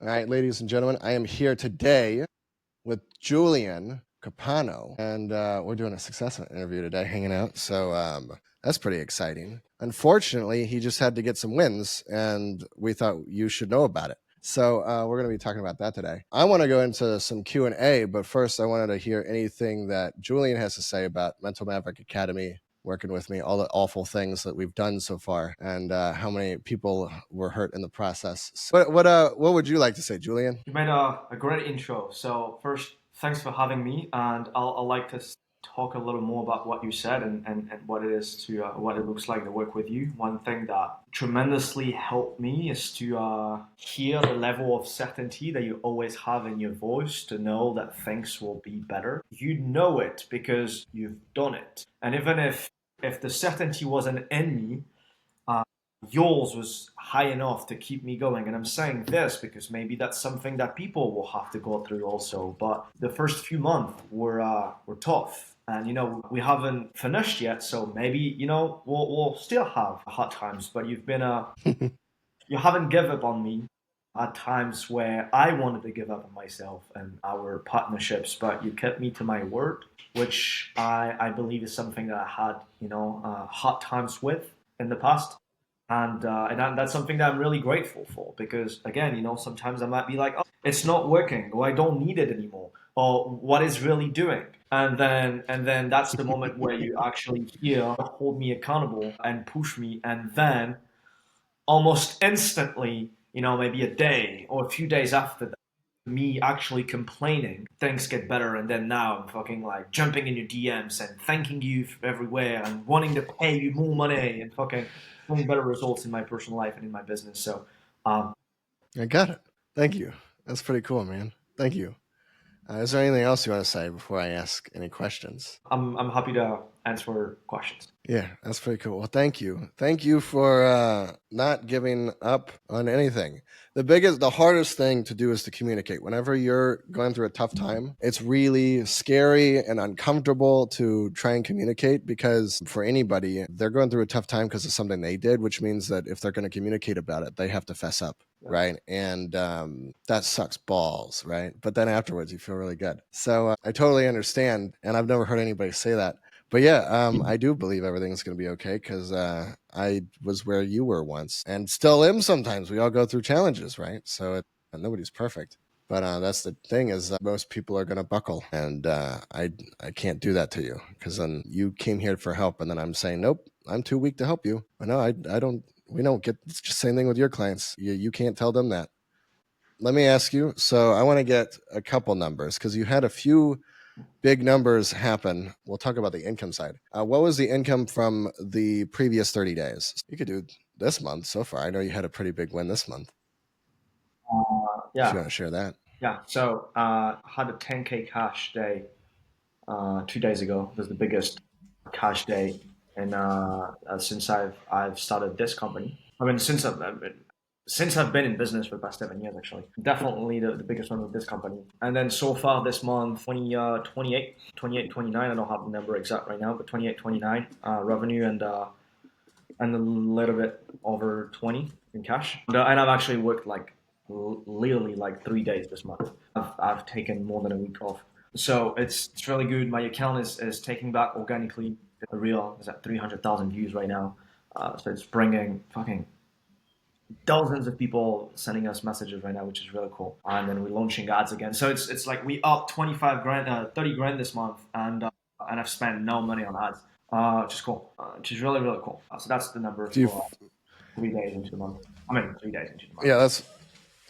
All right, ladies and gentlemen, I am here today with Jullian Capano, and we're doing a successful interview today, hanging out. So that's pretty exciting. Unfortunately, he just had to get some wins, and we thought you should know about it. So we're going to be talking about that today. I want to go into some Q&A, but first I wanted to hear anything that Jullian has to say about Mental Maverick Academy, working with me, all the awful things that we've done so far, and how many people were hurt in the process. So what would you like to say, Jullian? You made a great intro. So first, thanks for having me, and I'll like to talk a little more about what you said and what it is to what it looks like to work with you. One thing that tremendously helped me is to hear the level of certainty that you always have in your voice to know that things will be better. You know it because you've done it, and even if the certainty wasn't in me, yours was high enough to keep me going. And I'm saying this because maybe that's something that people will have to go through also. But the first few months were tough. And we haven't finished yet, so maybe we'll still have hard times. But you haven't given up on me at times where I wanted to give up on myself and our partnerships, but you kept me to my word, which I believe is something that I had hard times with in the past. And that's something that I'm really grateful for because again, sometimes I might be like, oh, it's not working, or I don't need it anymore, or what is really doing. And then that's the moment where you actually hear, hold me accountable and push me, and then almost instantly, maybe a day or a few days after that, me actually complaining, things get better, and then now I'm fucking like jumping in your DMs and thanking you everywhere and wanting to pay you more money and fucking having better results in my personal life and in my business. So, um, I got it. Thank you. That's pretty cool, man. Thank you. Is there anything else you want to say before I ask any questions? I'm happy to answer questions. Yeah, that's pretty cool. Well, thank you. Thank you for not giving up on anything. The hardest thing to do is to communicate. Whenever you're going through a tough time, it's really scary and uncomfortable to try and communicate because for anybody, they're going through a tough time because of something they did, which means that if they're going to communicate about it, they have to fess up. Right. And that sucks balls. Right. But then afterwards, you feel really good. So I totally understand. And I've never heard anybody say that. But yeah, I do believe everything's going to be okay because I was where you were once and still am sometimes. We all go through challenges, right? So nobody's perfect. But that's the thing is most people are going to buckle. And I can't do that to you because then you came here for help. And then I'm saying, nope, I'm too weak to help you. But no, I don't. We don't get it's just the same thing with your clients. You can't tell them that. Let me ask you. So I want to get a couple numbers because you had a few big numbers happen. We'll talk about the income side. What was the income from the previous 30 days? You could do this month so far. I know you had a pretty big win this month. If you Yeah, want to share that. yeah. So had a 10K cash day 2 days ago. It was the biggest cash day, and since I've started this company. I mean, since I've been in business for the past 7 years, actually, definitely the biggest one with this company. And then so far this month, 28, 29. I don't have the number exact right now, but 28, 29 revenue and a little bit over 20 in cash. And I've actually worked like literally like 3 days this month. I've taken more than a week off. So it's really good. My account is taking back organically. A reel is at 300,000 views right now. So it's bringing fucking dozens of people sending us messages right now, which is really cool. And then we're launching ads again. So it's like we up 25 grand, 30 grand this month, and I've spent no money on ads, which is cool, which is really really cool. So that's the number Do you, for 3 days into the month. I mean, 3 days into the month. yeah,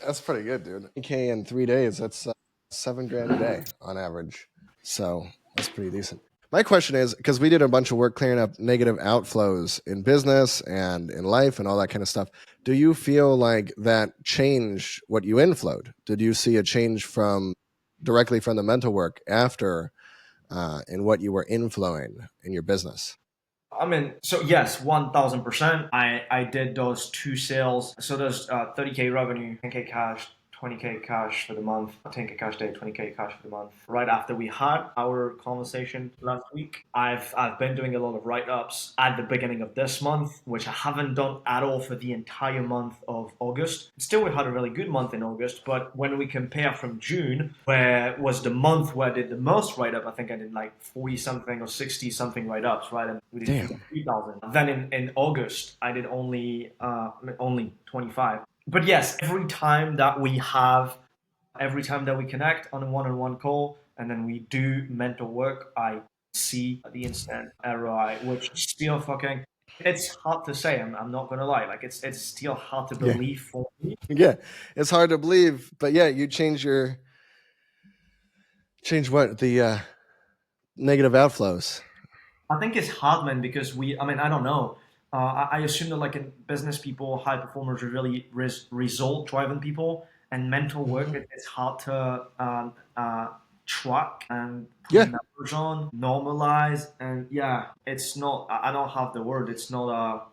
that's pretty good, dude. Okay, in 3 days, that's 7 grand a day on average. So that's pretty decent. My question is because we did a bunch of work clearing up negative outflows in business and in life and all that kind of stuff. Do you feel like that changed what you inflowed? Did you see a change from directly from the mental work after in what you were inflowing in your business? I mean, so yes, 1,000%. I did those two sales. So there's 30K revenue, 10K cash, 20K cash for the month, 10K cash day, 20K cash for the month. Right after we had our conversation last week, I've been doing a lot of write-ups at the beginning of this month, which I haven't done at all for the entire month of August. Still, we had a really good month in August, but when we compare from June, where was the month where I did the most write-up, I think I did like 40 something or 60 something write-ups, right? And we did Damn. 3,000. Then in August, I did only 25. But yes, every time that we connect on a one-on-one call and then we do mental work, I see the instant ROI, which still fucking, it's hard to say. I'm not gonna lie. Like it's still hard to Yeah. believe for me. Yeah, it's hard to believe, but yeah, you change what the negative outflows. I think it's hard, man, because I don't know. I assume that like in business people, high performers are really result driven people, and mental work, Mhm. it's hard to track and put Yeah, numbers on, normalize, and yeah, it's not. I don't have the word. It's not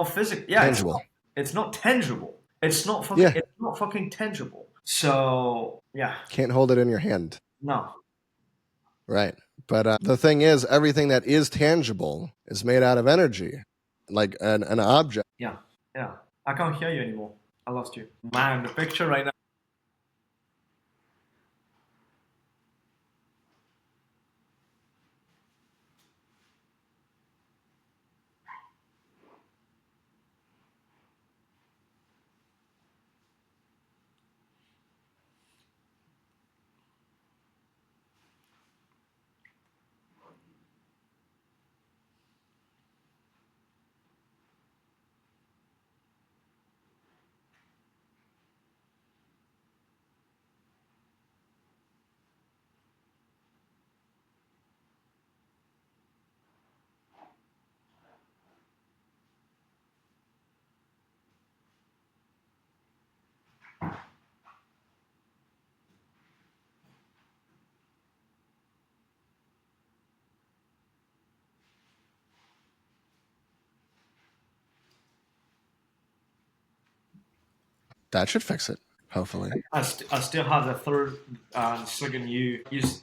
physical. Yeah, tangible. it's not tangible. Yeah, It's not fucking tangible. So yeah, can't hold it in your hand. no, Right. But the thing is, everything that is tangible is made out of energy, like an object. yeah, yeah. I can't hear you anymore. I lost you, man. The picture right now. That should fix it, hopefully. I still have the third second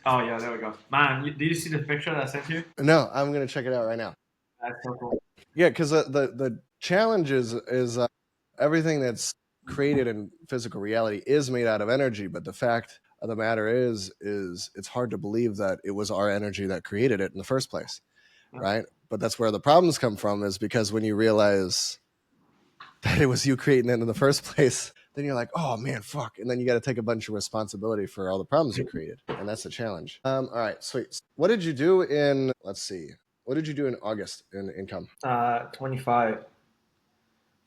oh yeah, there we go. Man, did you see the picture that I sent you? No, I'm gonna check it out right now. That's so cool. Yeah, because the challenge is everything that's created in physical reality is made out of energy, but the fact of the matter is it's hard to believe that it was our energy that created it in the first place, Yeah. right? But that's where the problems come from, is because when you realize that it was you creating it in the first place, then you're like, oh man, fuck, and then you got to take a bunch of responsibility for all the problems you created, and that's the challenge. All right, sweet. What did you do in? Let's see. What did you do in August in income? 25,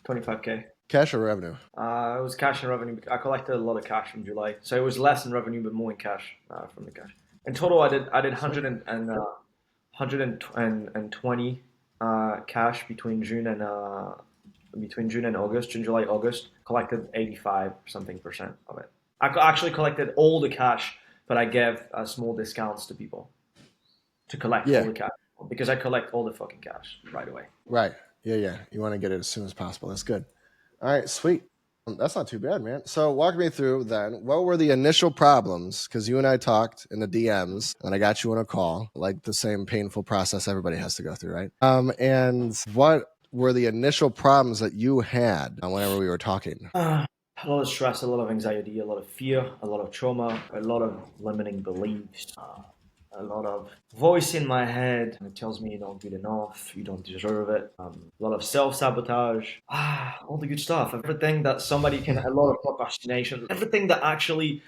25K. Cash or revenue? It was cash and revenue. I collected a lot of cash from July, so it was less in revenue but more in cash from the cash. In total, I did 120 cash between June and August, June, July, August. Collected 85 something percent of it. I actually collected all the cash, but I gave small discounts to people to collect all Yeah, the cash because I collect all the fucking cash right away. right. Yeah. You want to get it as soon as possible. That's good. All right, sweet. That's not too bad, man. So walk me through then. What were the initial problems? Because you and I talked in the DMs, and I got you on a call, like the same painful process everybody has to go through, right? And what were the initial problems that you had whenever we were talking? A lot of stress, a lot of anxiety, a lot of fear, a lot of trauma, a lot of limiting beliefs, a lot of voice in my head that tells me you're not good enough, you don't deserve it. A lot of self sabotage, all the good stuff. Everything that somebody can, a lot of procrastination, everything that actually,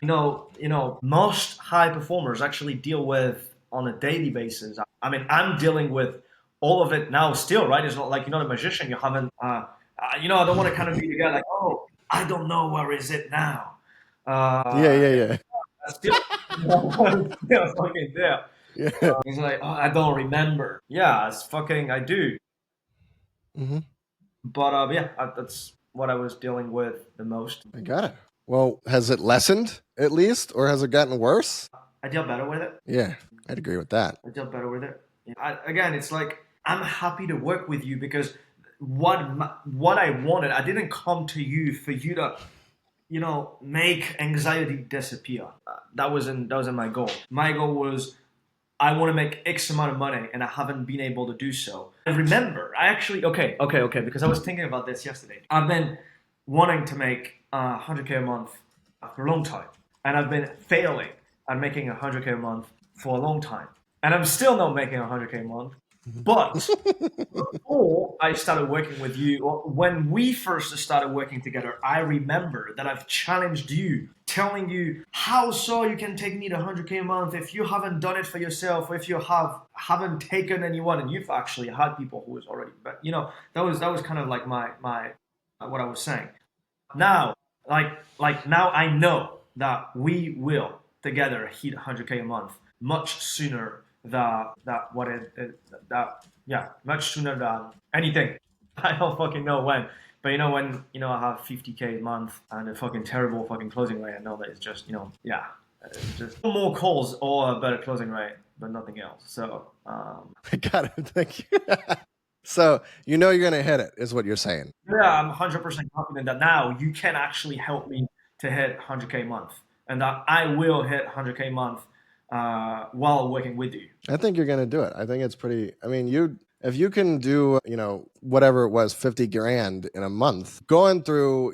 most high performers actually deal with on a daily basis. I mean, I'm dealing with all of it now still, right? It's not like you're not a magician. You haven't, I don't want to kind of be the guy like, oh, I don't know where is it now. Yeah. Still, still fucking there. Yeah. He's like, oh, I don't remember. Yeah, it's fucking, I do. Hmm. But yeah, that's what I was dealing with the most. I got it. Well, has it lessened at least, or has it gotten worse? I deal better with it. Yeah, I'd agree with that. I deal better with it. Again, it's like I'm happy to work with you because what I wanted, I didn't come to you for you to make anxiety disappear. That wasn't my goal. My goal was I want to make X amount of money and I haven't been able to do so. I remember, I actually, okay, because I was thinking about this yesterday. I've been wanting to make 100K a month for a long time, and I've been failing at making 100K a month for a long time. And I'm still not making 100K a month, but before I started working with you, or when we first started working together, I remember that I've challenged you, telling you how so you can take me to 100K a month if you haven't done it for yourself, or if you haven't taken anyone, and you've actually had people who was already, but that was kind of like my what I was saying. Now, now I know that we will together hit 100K a month much sooner that what it that yeah, much sooner than anything. I don't fucking know when, but when I have 50K a month and a fucking terrible fucking closing rate, I know that it's just yeah, it's just more calls or a better closing rate, but nothing else. So I got it. Thank you. So you're gonna hit it, is what you're saying. yeah, I'm 100% confident that now you can actually help me to hit 100K a month, and that I will hit 100K a month while working with you. I think you're gonna do it. I think it's pretty. I mean, if you can do whatever it was, 50 grand in a month, going through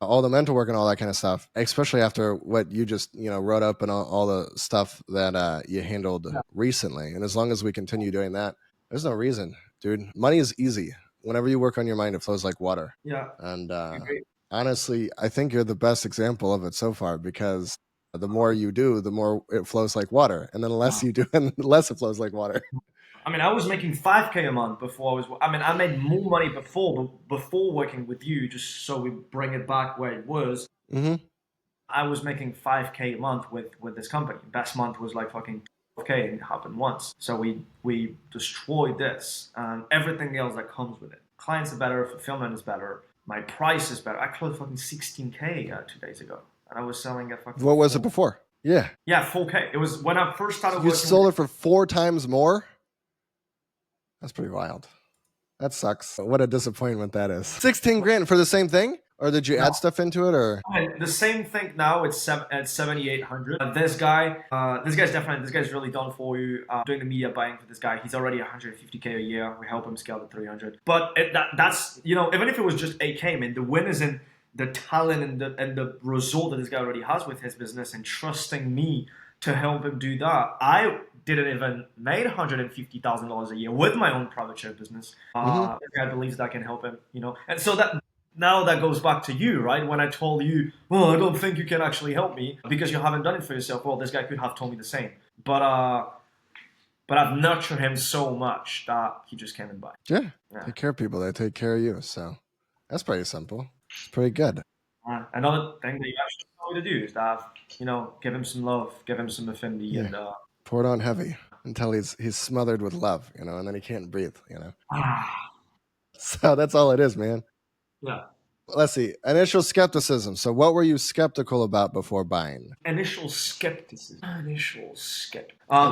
all the mental work and all that kind of stuff, especially after what you just wrote up and all the stuff that you handled recently, and as long as we continue doing that, there's no reason, dude. Money is easy. Whenever you work on your mind, it flows like water. Yeah, And agree. honestly, I think you're the best example of it so far, because the more you do, the more it flows like water, and then the less you do, and the less it flows like water. I mean, I was making 5K a month before I was. I mean, I made more money before working with you. Just so we bring it back where it was. Hmm. I was making 5K a month with this company. Best month was like fucking 12K, and it happened once. So we destroyed this and everything else that comes with it. Clients are better, fulfillment is better, my price is better. I closed fucking 16K 2 days ago, and I was selling at fucking What was it before? Yeah. yeah 4K. It was when I first started You working. sold it for 4 times more? That's pretty wild. That sucks. What a disappointment that is. 16 grand for the same thing? Or did you add stuff into it? Or I mean, the same thing now. It's at 7,800. This guy's really done for you. Doing the media buying for this guy, he's already 150K a year. We help him scale to 300. But that's even if it was just 8K, man, the win is in the talent and the result that this guy already has with his business, and trusting me to help him do that. I didn't even made $150,000 a year with my own private share business. This guy believes that I can help him, and so that now that goes back to you, right? When I told you, well, I don't think you can actually help me because you haven't done it for yourself. Well, this guy could have told me the same, but I've nurtured him so much that he just came and buy. yeah, take care of people. They take care of you. So that's pretty simple. It's pretty good. Another thing that you actually told me to do is that give him some love, give him some affinity, Yeah. and Pour it on heavy until he's smothered with love, and then he can't breathe. So that's all it is, man. yeah. Let's see. Initial skepticism. So what were you skeptical about before buying? Initial skepticism. Other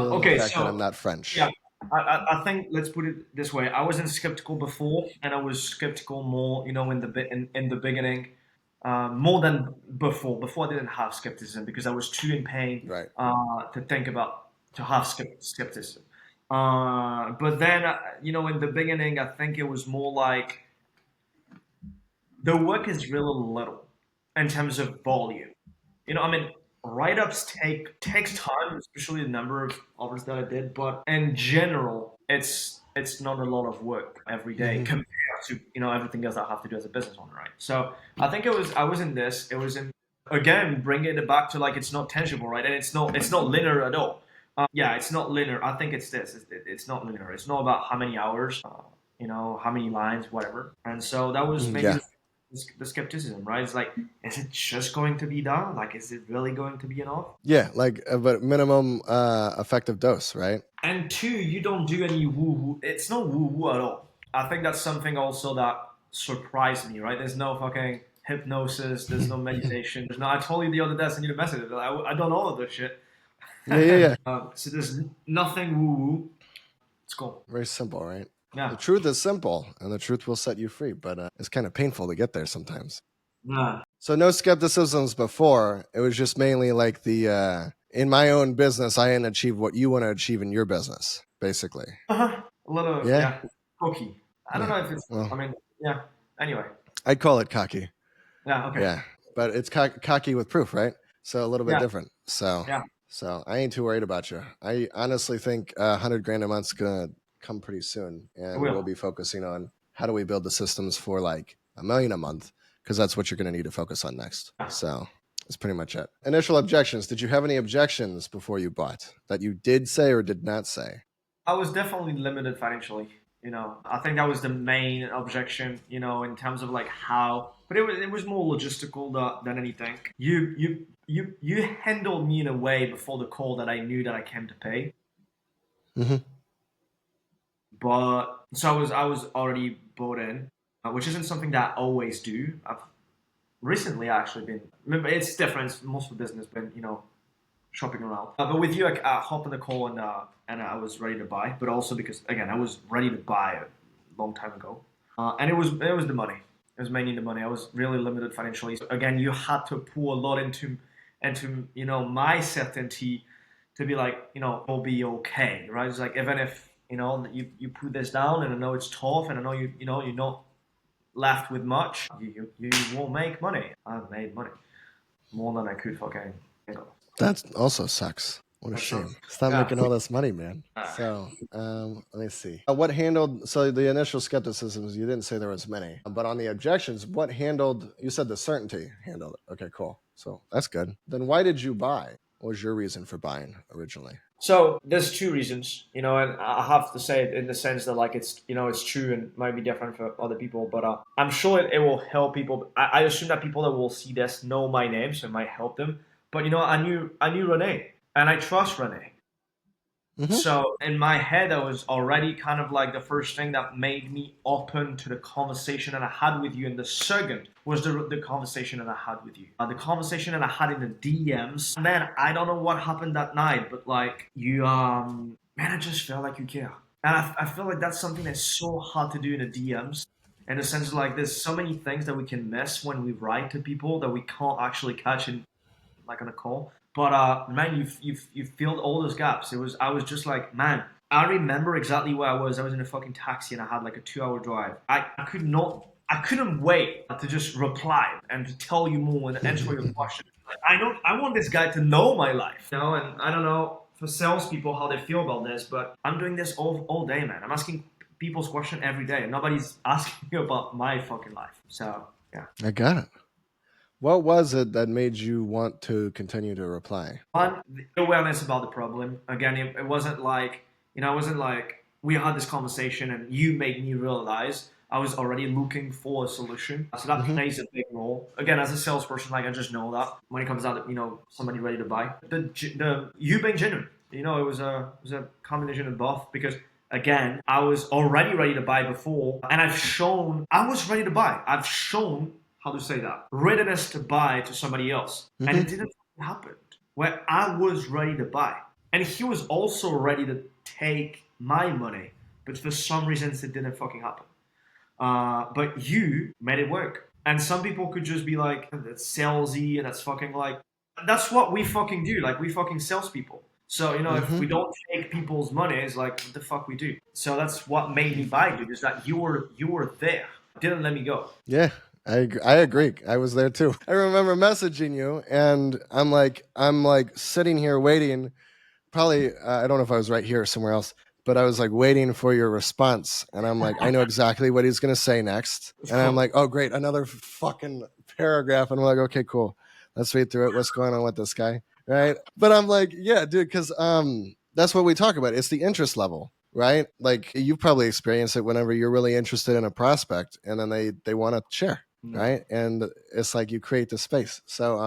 than Okay, the fact so that I'm not French. yeah, I think let's put it this way. I wasn't skeptical before, and I was skeptical more, in the beginning, more than before. Before I didn't have skepticism because I was too in pain, Right. to think about to have skepticism. But then, in the beginning, I think it was more like the work is really little in terms of volume. I mean, write-ups takes time, especially the number of hours that I did. But in general, it's not a lot of work every day compared to everything else I have to do as a business owner, right? So I think I was in this. It was in again bringing it back to like it's not tangible, right? And it's not linear at all. Yeah, it's not linear. I think it's this. It's not linear. It's not about how many hours, how many lines, whatever. And so that was maybe Yeah. the skepticism, right? It's like, is it just going to be done? Like, is it really going to be enough? Yeah, like but minimum effective dose, right? And two, you don't do any woo woo. It's not woo woo at all. I think that's something also that surprised me, right? There's no fucking hypnosis. There's no meditation. There's no. I told you the other day I sent you the message. I don't know all of this shit. Yeah. So there's nothing woo woo. It's cool. Very simple, right? Yeah. The truth is simple, and the truth will set you free, but it's kind of painful to get there sometimes. Yeah. So no skepticisms before. It was just mainly like the in my own business, I didn't achieve what you want to achieve in your business, basically. Uh-huh. A little, Yeah. yeah, cocky. I don't Yeah. know if it's. I Well, mean, yeah. Anyway, I'd call it cocky. yeah. Okay. Yeah, but it's cocky with proof, right? So a little bit Yeah. different. So, Yeah. so I ain't too worried about you. I honestly think 100 grand a month's gonna come pretty soon, I and we'll will. be focusing on how do we build the systems for like 1 million a month, because that's what you're gonna need to focus on next. Yeah. So that's pretty much it. Initial objections. Did you have any objections before you bought that you did say or did not say? I was definitely limited financially. I think that was the main objection. In terms of like how, but it was more logistical than anything. You handled me in a way before the call that I knew that I came to pay. Mm-hmm. But so I was already bought in, which isn't something that I always do. I've recently actually been. Remember, it's different. Most of the business been shopping around. But with you, I hopped on the call and I was ready to buy. But also because again, I was ready to buy a long time ago, and it was the money. It was mainly the money. I was really limited financially. So again, you had to pour a lot into my certainty to be like it'll be okay, right? It's like even if you put this down and I know it's tough and I know you're not left with much, you won't make money. I made money more than I could fucking. That also sucks. What a That sucks. shame. Stop Yeah. making all this money, man. Uh, So, let me see. What handled, so the initial skepticisms, you didn't say there was many, but on the objections, what handled, you said the certainty handled it. Okay, cool. So that's good. Then why did you buy? What was your reason for buying originally? So there's two reasons, and I have to say it in the sense that like it's true and might be different for other people, but I'm sure it will help people. I assume that people that will see this know my name, so it might help them. But I knew Renee, and I trust Renee. Mm-hmm. So in my head, that was already kind of like the first thing that made me open to the conversation that I had with you. And the second was the conversation that I had with you. The conversation that I had in the DMs. Man, I don't know what happened that night, but like you, man, I just felt like you care. And I feel like that's something that's so hard to do in the DMs. In the sense, like there's so many things that we can miss when we write to people that we can't actually catch in like on a call. But man, you filled all those gaps. I was just like, man, I remember exactly where I was. I was in a fucking taxi and I had like a 2 hour drive. I couldn't wait to just reply and to tell you more and answer your question. Like, I want this guy to know my life, and I don't know for salespeople how they feel about this, but I'm doing this all day, man. I'm asking people's question every day, and nobody's asking me about my fucking life. So yeah. I got it. What was it that made you want to continue to reply? One, the awareness about the problem. Again, it wasn't like, it wasn't like we had this conversation and you made me realize I was already looking for a solution. So that Mm-hmm. plays a big role. Again, as a salesperson, like I just know that when it comes out to, somebody ready to buy. The you being genuine, it was a combination of both because again, I was already ready to buy before and I've shown I was ready to buy. I've shown how to say that readiness to buy to somebody else, and Mm-hmm. it didn't happen where I was ready to buy, and he was also ready to take my money, but for some reasons it didn't fucking happen. But you made it work, and some people could just be like, "That's salesy," and that's fucking like, that's what we fucking do. Like we fucking salespeople. So if Mm-hmm. we don't take people's money, it's like what the fuck we do. So that's what made me buy, dude. Is that you were there, didn't let me go. Yeah, I agree. I was there too. I remember messaging you, and I'm like sitting here waiting. Probably I don't know if I was right here or somewhere else, but I was like waiting for your response, and I'm like, I know exactly what he's gonna say next, It's and I'm cool. like, oh great, another fucking paragraph, and I'm like, okay, cool, let's read through it. What's going on with this guy, right? But I'm like, yeah, dude, because that's what we talk about. It's the interest level, right? Like you probably experience it whenever you're really interested in a prospect, and then they want to share, Mm. right? And it's like you create the space. So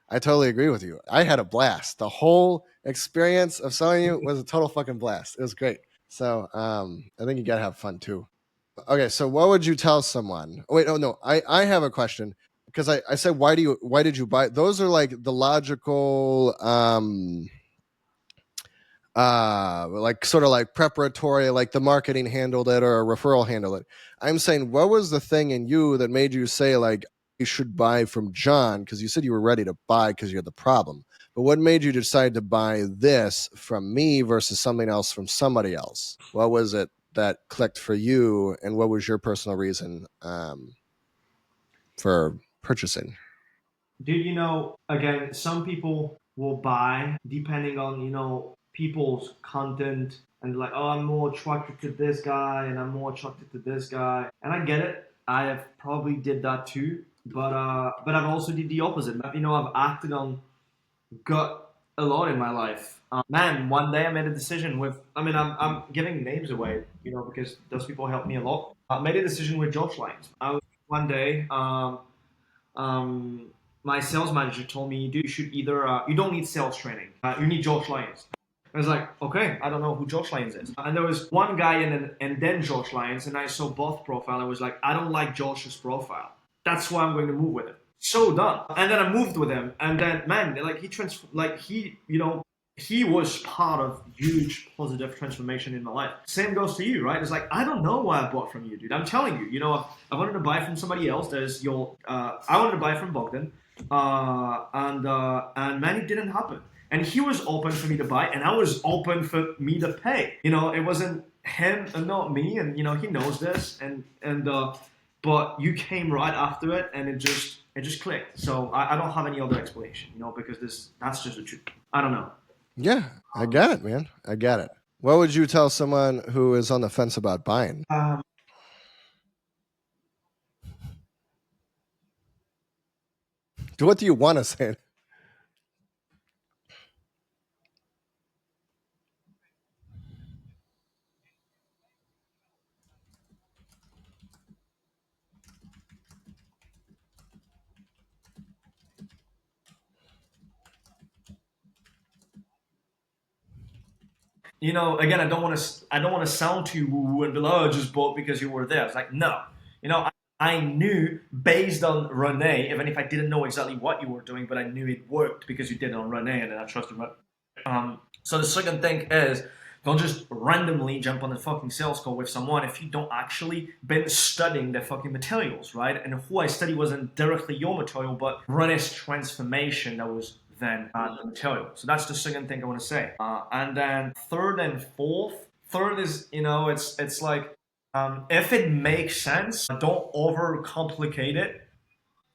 I totally agree with you. I had a blast. The whole experience of selling you was a total fucking blast. It was great. So I think you gotta have fun too. Okay, so what would you tell someone? Oh, wait, oh no, I have a question because I said why did you buy? Those are like the logical like sort of like preparatory, like the marketing handled it or a referral handled it. I'm saying what was the thing in you that made you say like you should buy from John? Because you said you were ready to buy because you had the problem. But what made you decide to buy this from me versus something else from somebody else? What was it that clicked for you, and what was your personal reason for purchasing? Dude, again, some people will buy depending on, people's content and like, oh, I'm more attracted to this guy and I'm more attracted to this guy. And I get it. I have probably did that too. But I've also did the opposite. I've acted on gut a lot in my life. Man, one day I made a decision with, I'm giving names away, because those people helped me a lot. I made a decision with Josh Lyons. I was one day, um, my sales manager told me, dude, you should either, you don't need sales training. You need Josh Lyons. I was like, okay, I don't know who Josh Lyons is. And there was one guy and then Josh Lyons, and I saw both profile. I was like, I don't like Josh's profile. That's why I'm going to move with him. So done. And then I moved with him, and then man, like he was part of huge positive transformation in my life. Same goes to you, right? It's like I don't know why I bought from you, dude. I'm telling you, I wanted to buy from somebody else. I wanted to buy from Bogdan, and man, it didn't happen. And he was open for me to buy, and I was open for me to pay. It wasn't him and not me, and he knows this, but you came right after it, and it just clicked. So I don't have any other explanation, because that's just the truth. I don't know. Yeah, I got it, man. I got it. What would you tell someone who is on the fence about buying? What do you want to say? Again, I don't want to sound too woo and be like, oh, I just bought because you were there. It's like, no, I knew based on Renee, even if I didn't know exactly what you were doing, but I knew it worked because you did it on Renee, and then I trusted Renee. So the second thing is, don't just randomly jump on a fucking sales call with someone if you don't actually been studying their fucking materials, right? And who I studied wasn't directly your material, but Renee's transformation that was then the material. So that's the second thing I want to say. And then third and fourth. Third is, it's like, if it makes sense, don't overcomplicate it.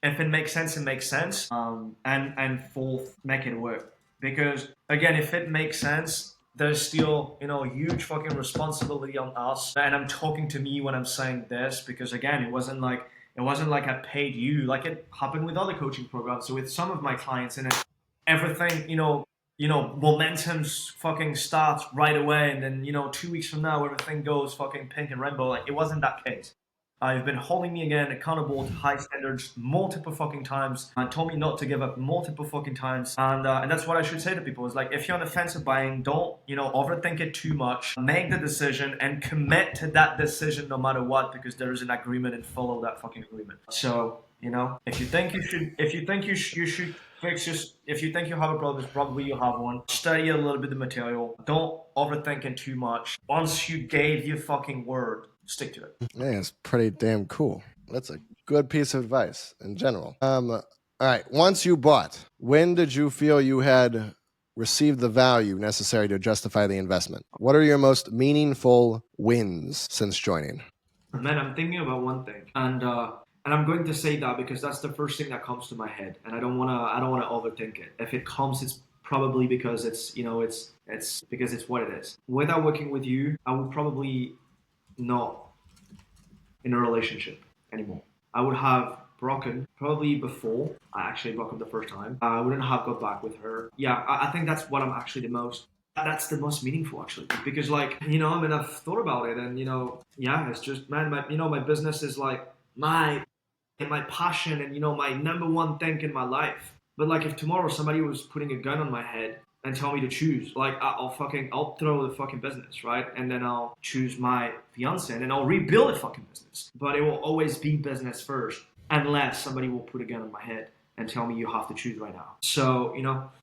If it makes sense, it makes sense. And fourth, make it work. Because again, if it makes sense, there's still huge fucking responsibility on us. And I'm talking to me when I'm saying this because again, it wasn't like I paid you like it happened with other coaching programs. So with some of my clients, and everything momentum fucking starts right away, and then 2 weeks from now everything goes fucking pink and rainbow. Like it wasn't that case. You've been holding me again accountable to high standards multiple fucking times and told me not to give up multiple fucking times. And that's what I should say to people is like, if you're on the fence of buying, don't, overthink it too much. Make the decision and commit to that decision no matter what, because there is an agreement and follow that fucking agreement. So, if you think you should fix just, if you think you have a problem, it's probably you have one. Study a little bit of the material. Don't overthink it too much. Once you gave your fucking word, stick to it. Man, it's pretty damn cool. That's a good piece of advice in general. All right. Once you bought, when did you feel you had received the value necessary to justify the investment? What are your most meaningful wins since joining? Man, I'm thinking about one thing, and I'm going to say that because that's the first thing that comes to my head, and I don't wanna overthink it. If it comes, it's probably because it's because it's what it is. Without working with you, I would probably not in a relationship anymore. I would have broken probably before I actually broke up the first time. I wouldn't have got back with her. Yeah, I think that's what I'm actually the most. That's the most meaningful actually, because like I've thought about it, and yeah, it's just man, my business is like my passion and my number one thing in my life. But like if tomorrow somebody was putting a gun on my head and tell me to choose, like I'll throw the fucking business, right? And then I'll choose my fiance and then I'll rebuild a fucking business. But it will always be business first, unless somebody will put a gun on my head and tell me you have to choose right now. So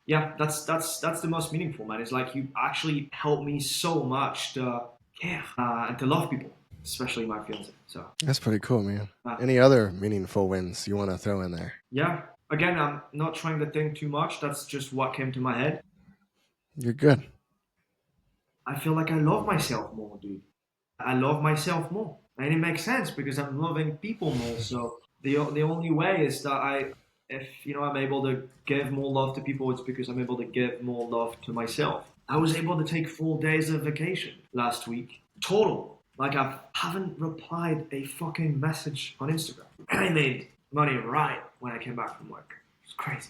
yeah, that's the most meaningful, man. It's like you actually helped me so much to care and to love people. especially my fiance. So That's pretty cool, man. uh, Any other meaningful wins you want to throw in there? yeah, again, I'm not trying to think too much. That's just what came to my head. You're good. I feel like I love myself more, dude. I love myself more, and it makes sense because I'm loving people more. So the only way is that if I'm able to give more love to people, it's because I'm able to give more love to myself. I was able to take 4 days of vacation last week, total. Like I haven't replied a fucking message on Instagram, and I made money right when I came back from work. It's crazy.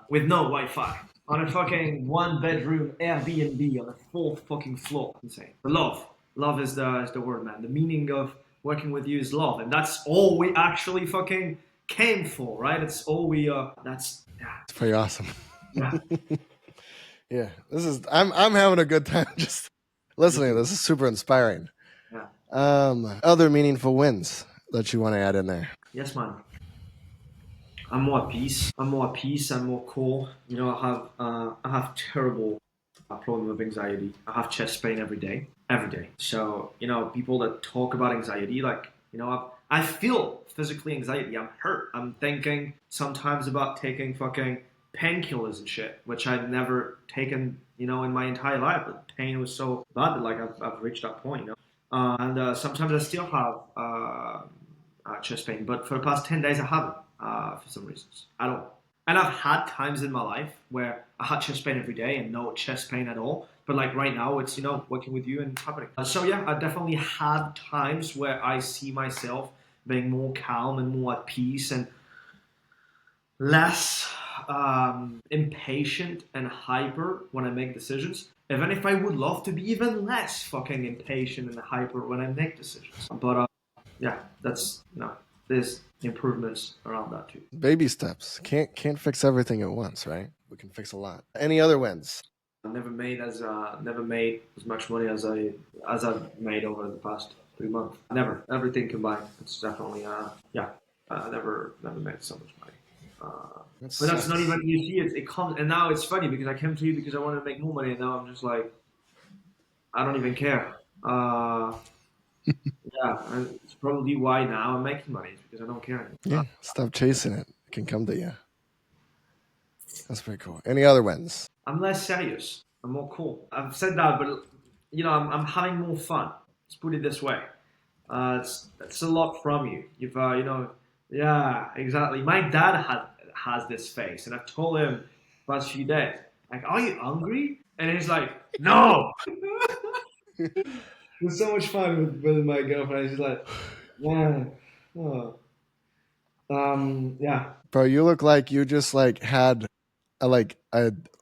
With no Wi-Fi on a fucking one-bedroom Airbnb on the fourth fucking floor. Insane. The love is the word, man. The meaning of working with you is love, and that's all we actually fucking came for, right? It's all we. That's yeah, It's pretty awesome. yeah. Yeah, I'm having a good time just listening. This is super inspiring. Yeah. Other meaningful wins that you want to add in there? Yes, man. I'm more at peace. I'm more at peace. I'm more cool. I have terrible problem with anxiety. I have chest pain every day, every day. So people that talk about anxiety, like I feel physically anxiety. I'm hurt. I'm thinking sometimes about taking fucking painkillers and shit, which I've never taken, in my entire life. But the pain was so bad that like I've reached that point. And sometimes I still have chest pain, but for the past 10 days I haven't for some reasons at all. And I've had times in my life where I had chest pain every day and no chest pain at all. But like right now, it's working with you and happening. So yeah, I definitely had times where I see myself being more calm and more at peace and less impatient and hyper when I make decisions. Even if I would love to be even less fucking impatient and hyper when I make decisions. But yeah, that's there's improvements around that too. Baby steps. Can't fix everything at once, right? We can fix a lot. Any other wins? I never made as much money as I've made over the past 3 months. Never, everything combined. It's definitely yeah. I never made so much money. But that's not even, you see it comes, and now it's funny because I came to you because I wanted to make more money, and now I'm just like I don't even care. Yeah, and it's probably why now I'm making money, is because I don't care anymore. Yeah, stop chasing it. It can come to you. That's pretty cool. Any other wins? I'm less serious. I'm more cool. I've said that, but I'm having more fun. Let's put it this way. It's a lot from you. Yeah, exactly. My dad has this face, and I've told him past few days, like, "Are you hungry?" And he's like, "No." It's so much fun with my girlfriend. She's like, "Yeah, oh. Yeah." Bro, you look like you just like had a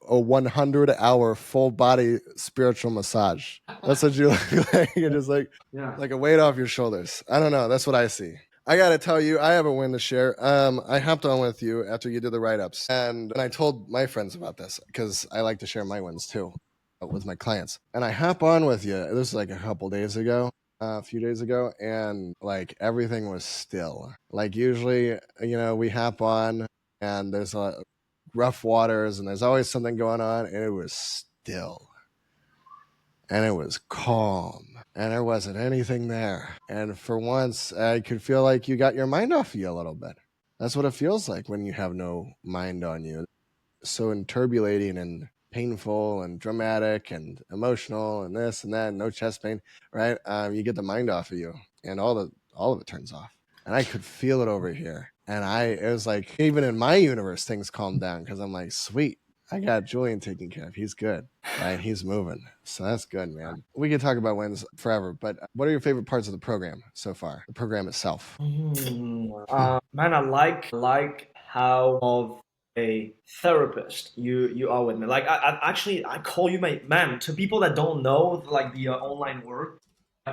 100-hour full body spiritual massage. That's what you look like. You're just Yeah. like a weight off your shoulders. I don't know. That's what I see. I gotta tell you, I have a win to share. I hopped on with you after you did the write-ups, and I told my friends about this because I like to share my wins too with my clients. And I hop on with you. This was like a few days ago, and like everything was still. Like usually, we hop on and there's a rough waters and there's always something going on, and it was still. And it was calm, and there wasn't anything there. And for once, I could feel like you got your mind off you a little bit. That's what it feels like when you have no mind on you. So turbulating and painful and dramatic and emotional and this and that, and no chest pain, right? You get the mind off of you, and all of it turns off. And I could feel it over here. And it was like, even in my universe, things calmed down because I'm like, sweet, I got Jullian taken care of. He's good, right? He's moving. So that's good, man. We could talk about wins forever, but what are your favorite parts of the program so far? The program itself. Man, I like how of a therapist you are with me. Like I call you my man. To people that don't know like the online work,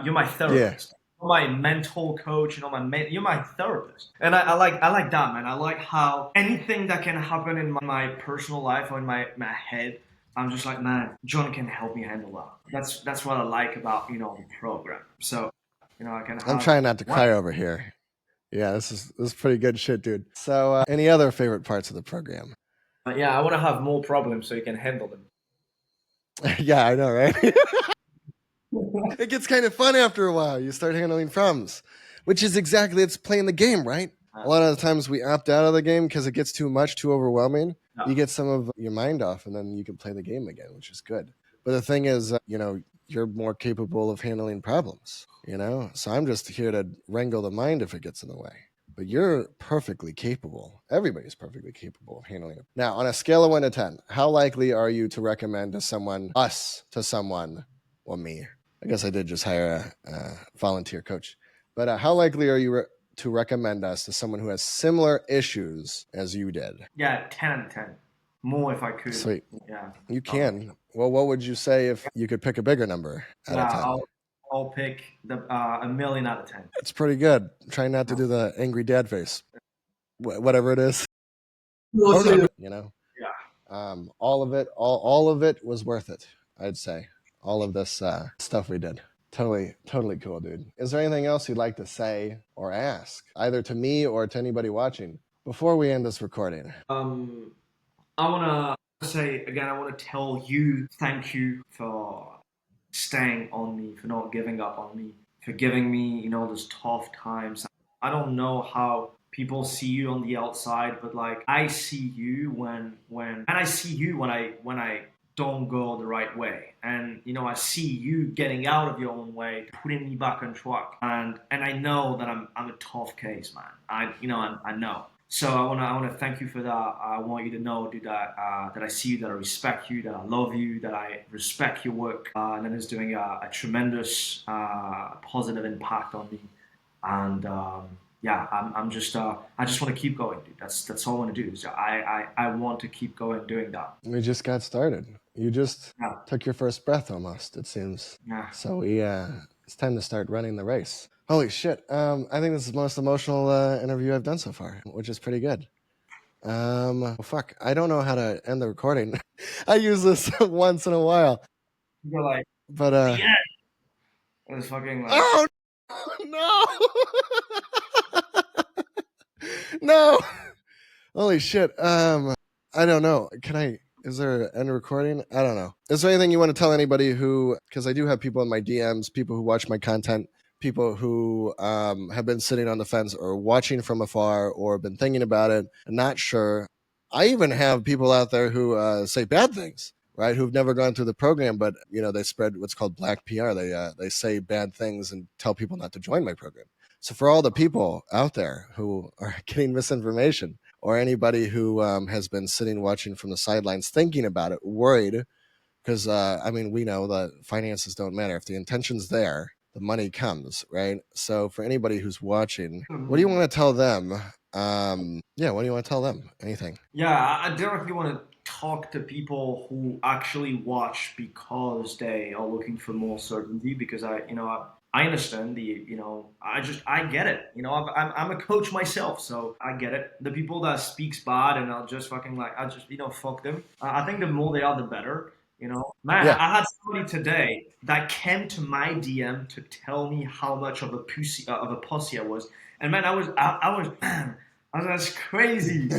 you're my Yeah. therapist. You're my mental coach. You're my therapist. And I like that, man. I like how anything that can happen in my personal life or in my head, I'm just like, man, John can help me handle that. That's what I like about the program. So I can I'm have trying not to one. cry over here. Yeah, this is pretty good shit, dude. So, any other favorite parts of the program? Yeah, I want to have more problems so you can handle them. Yeah, I know, right? It gets kind of fun after a while. You start handling problems, which is exactly, it's playing the game, right? A lot of the times we opt out of the game because it gets too much, too overwhelming. Yeah. You get some of your mind off, and then you can play the game again, which is good. But the thing is, you're more capable of handling problems, So I'm just here to wrangle the mind if it gets in the way. But you're perfectly capable. Everybody's perfectly capable of handling it. Now, on a scale of 1 to 10, how likely are you to recommend to someone, well, me? I guess I did just hire a volunteer coach. But how likely are you to recommend us to someone who has similar issues as you did? Yeah, 10 out of 10. More if I could. Sweet. Yeah. You can. Well, what would you say if you could pick a bigger number out of 10? I'll pick a million out of 10. It's pretty good. Try not to do the angry dad face. Whatever it is. Yeah. All of it was worth it, I'd say. All of this stuff we did. Totally cool, dude. Is there anything else you'd like to say or ask, either to me or to anybody watching, before we end this recording? I want to say again, I want to tell you thank you for staying on me, for not giving up on me, for giving me, those tough times. I don't know how people see you on the outside, but like I see you and I see you when I don't go the right way. And I see you getting out of your own way, putting me back on track. And I know that I'm a tough case, man. I know. So I wanna thank you for that. I want you to know, dude, that I see you, that I respect you, that I love you, that I respect your work, and that it's doing a tremendous positive impact on me. And yeah, I just want to keep going, dude. That's all I want to do. So I want to keep going doing that. We just got started. You just took your first breath almost, it seems. Yeah. So it's time to start running the race. Holy shit. I think this is the most emotional interview I've done so far, which is pretty good. Fuck. I don't know how to end the recording. I use this once in a while. You're like, but yeah. It was fucking like, oh no. No. Holy shit. I don't know. Is there an end recording? I don't know. Is there anything you want to tell anybody because I do have people in my DMs, people who watch my content, people who have been sitting on the fence or watching from afar or been thinking about it and not sure. I even have people out there who say bad things, right? Who've never gone through the program, but they spread what's called black PR. They say bad things and tell people not to join my program. So for all the people out there who are getting misinformation, or anybody who has been sitting watching from the sidelines thinking about it, worried, because we know that finances don't matter. If the intention's there, the money comes, right? So for anybody who's watching, what do you want to tell them? What do you want to tell them? Anything? Yeah, I directly want to talk to people who actually watch because they are looking for more certainty. Because I understand I get it. I'm a coach myself, so I get it. The people that speaks bad and I'll just fucking fuck them. I think the more they are, the better. Man, Yeah. I had somebody today that came to my DM to tell me how much of a pussy I was, and man, I was that's crazy.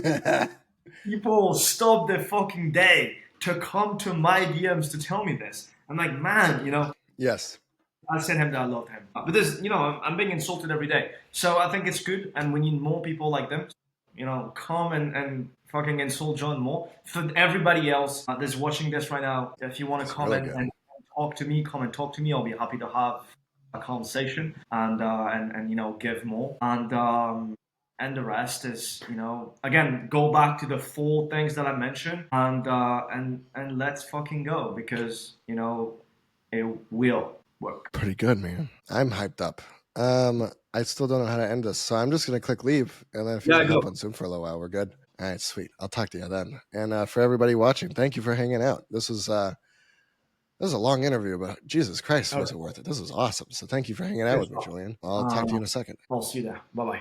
People stop their fucking day to come to my DMs to tell me this. I'm like, man, Yes. I said him that I loved him. But this, I'm being insulted every day. So I think it's good, and we need more people like them. Come and fucking insult John more. For everybody else that's watching this right now, if you want to come really and talk to me, come and talk to me. I'll be happy to have a conversation and give more. And the rest is, again, go back to the 4 things that I mentioned and let's fucking go because, it will work. Pretty good, man. I'm hyped up. I still don't know how to end this, so I'm just gonna click leave, and then if you want to hop on Zoom for a little while, we're good. All right, sweet. I'll talk to you then. And for everybody watching, thank you for hanging out. This was a long interview, but Jesus Christ, was it worth it? This was awesome. So thank you for hanging out with me, Jullian. I'll talk to you in a second. I'll see you there. Bye bye.